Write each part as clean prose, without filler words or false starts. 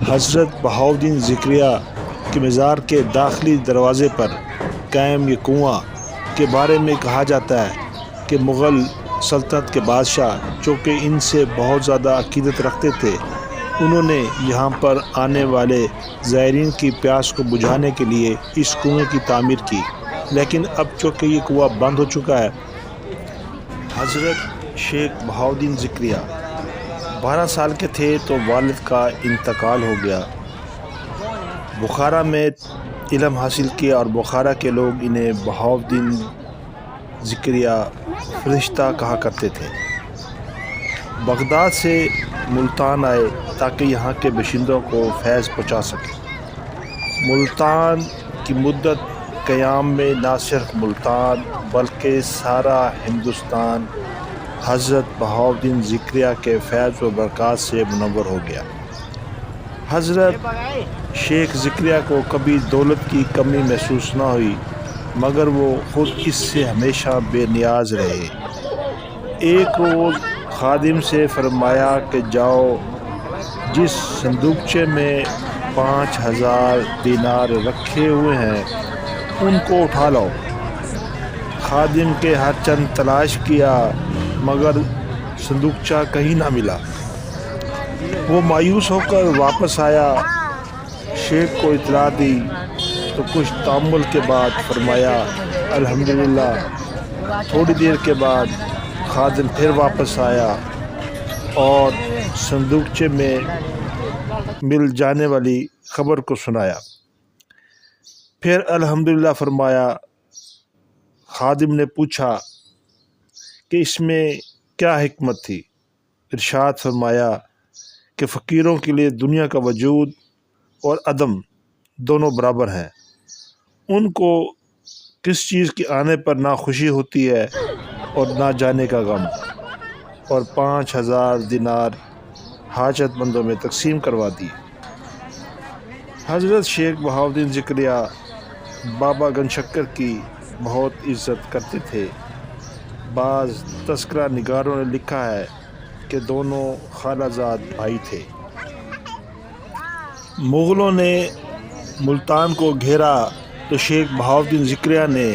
حضرت بہاؤالدین ذکریہ کے مزار کے داخلی دروازے پر قائم یہ کنواں کے بارے میں کہا جاتا ہے کہ مغل سلطنت کے بادشاہ چونکہ ان سے بہت زیادہ عقیدت رکھتے تھے، انہوں نے یہاں پر آنے والے زائرین کی پیاس کو بجھانے کے لیے اس کنویں کی تعمیر کی، لیکن اب چونکہ یہ کنواں بند ہو چکا ہے۔ حضرت شیخ بہاؤالدین ذکریہ 12 سال کے تھے تو والد کا انتقال ہو گیا۔ بخارا میں علم حاصل کیا اور بخارا کے لوگ انہیں بہاؤالدین ذکریہ فرشتہ کہا کرتے تھے۔ بغداد سے ملتان آئے تاکہ یہاں کے باشندوں کو فیض پہنچا سکے۔ ملتان کی مدت قیام میں نہ صرف ملتان بلکہ سارا ہندوستان حضرت بہاؤالدین ذکریہ کے فیض و برکات سے منور ہو گیا۔ حضرت شیخ ذکریہ کو کبھی دولت کی کمی محسوس نہ ہوئی، مگر وہ خود اس سے ہمیشہ بے نیاز رہے۔ ایک روز خادم سے فرمایا کہ جاؤ جس صندوقچے میں 5000 دینار رکھے ہوئے ہیں ان کو اٹھا لاؤ۔ خادم کے ہر چند تلاش کیا مگر صندوقچہ کہیں نہ ملا۔ وہ مایوس ہو کر واپس آیا، شیخ کو اطلاع دی تو کچھ تأمل کے بعد فرمایا الحمدللہ۔ تھوڑی دیر کے بعد خادم پھر واپس آیا اور صندوقچے میں مل جانے والی خبر کو سنایا، پھر الحمدللہ فرمایا۔ خادم نے پوچھا کہ اس میں کیا حکمت تھی؟ ارشاد فرمایا کہ فقیروں کے لیے دنیا کا وجود اور عدم دونوں برابر ہیں، ان کو کس چیز کے آنے پر نہ خوشی ہوتی ہے اور نہ جانے کا غم، اور 5000 دینار حاجت مندوں میں تقسیم کروا دی۔ حضرت شیخ بہاؤالدین ذکریہ بابا گن شکر کی بہت عزت کرتے تھے۔ بعض تذکرہ نگاروں نے لکھا ہے کہ دونوں خالہ زاد بھائی تھے۔ مغلوں نے ملتان کو گھیرا تو شیخ بہاؤالدین ذکریہ نے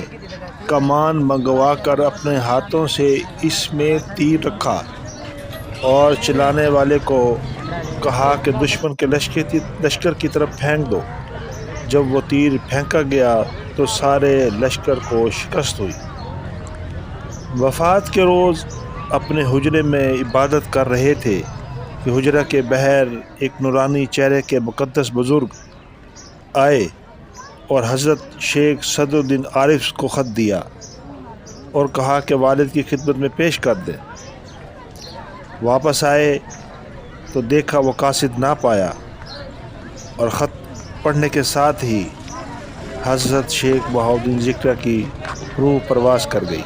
کمان منگوا کر اپنے ہاتھوں سے اس میں تیر رکھا اور چلانے والے کو کہا کہ دشمن کے لشکر کی طرف پھینک دو۔ جب وہ تیر پھینکا گیا تو سارے لشکر کو شکست ہوئی۔ وفات کے روز اپنے حجرے میں عبادت کر رہے تھے کہ حجرہ کے بہر ایک نورانی چہرے کے مقدس بزرگ آئے اور حضرت شیخ صدر الدین عارف کو خط دیا اور کہا کہ والد کی خدمت میں پیش کر دیں۔ واپس آئے تو دیکھا وہ قاصد نہ پایا اور خط پڑھنے کے ساتھ ہی حضرت شیخ بہاؤالدین ذکریہ کی روح پرواز کر گئی۔